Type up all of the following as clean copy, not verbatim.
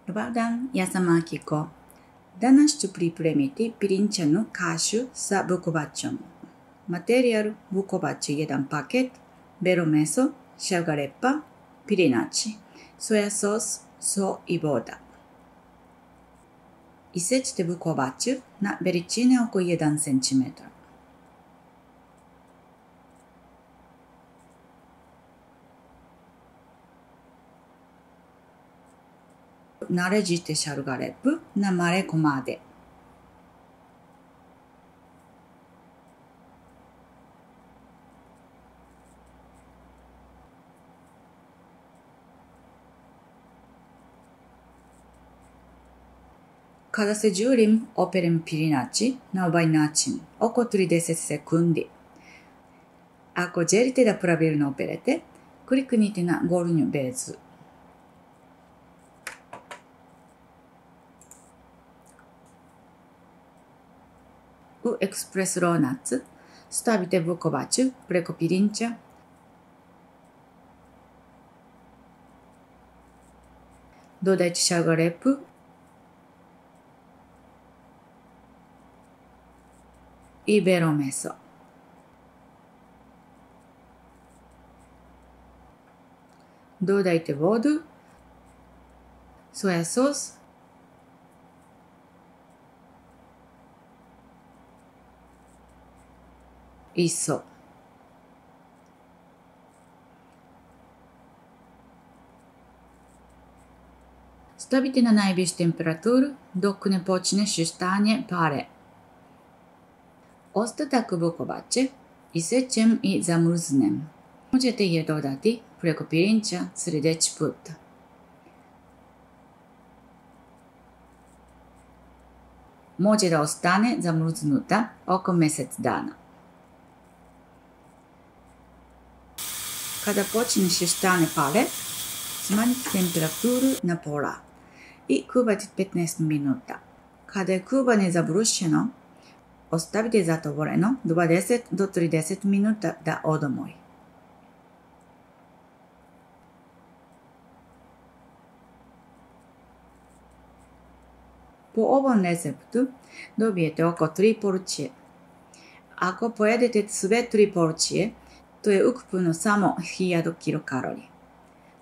Dobar dan, ja sam Akiko. Danas ću pripremiti pirinčanu kašu sa vukovačom. Materijal: vukovači 1 paket, belo meso, šargarepa, pirinači, soja sos, sol i voda. Isečite vukovač na veličine oko 1 cm. Narežite šargarepu na male komade. Kada se želim operem pirinači na ovaj način, oko 30 sekundi. Ako želite da pravilno operete, kliknite na gornju vezu. U ekspres lonac stavite vukovač preko pirinča, dodajte šargarepu i belo meso. Dodajte vodu, soja sos i sol. Stavite na najvišu temperaturu dok ne počne šuštanje pare. Ostatak vukovače isečem i zamrznem. Možete je dodati preko pirinča sljedeći put. Može da ostane zamrznuta oko mjesec dana. Kada počne šuštanje pare, smanjite temperaturu na pola i kuhajte 15 minuta. Kada je kuhanje završeno, ostavite zatvoreno 20 do 30 minuta da odomoji. Po ovom receptu dobijete oko 3 porcije. Ako pojedete sve 3 porcije, to je ukupno samo 1000 kilokalorija.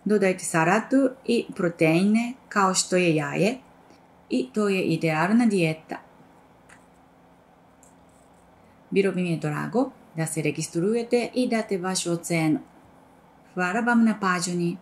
Dodajte salatu i proteine kao što je jaje i to je idealna dijeta. Bilo bi mi drago da se registrujete i date vašu ocenu. Hvala vam na pažnji.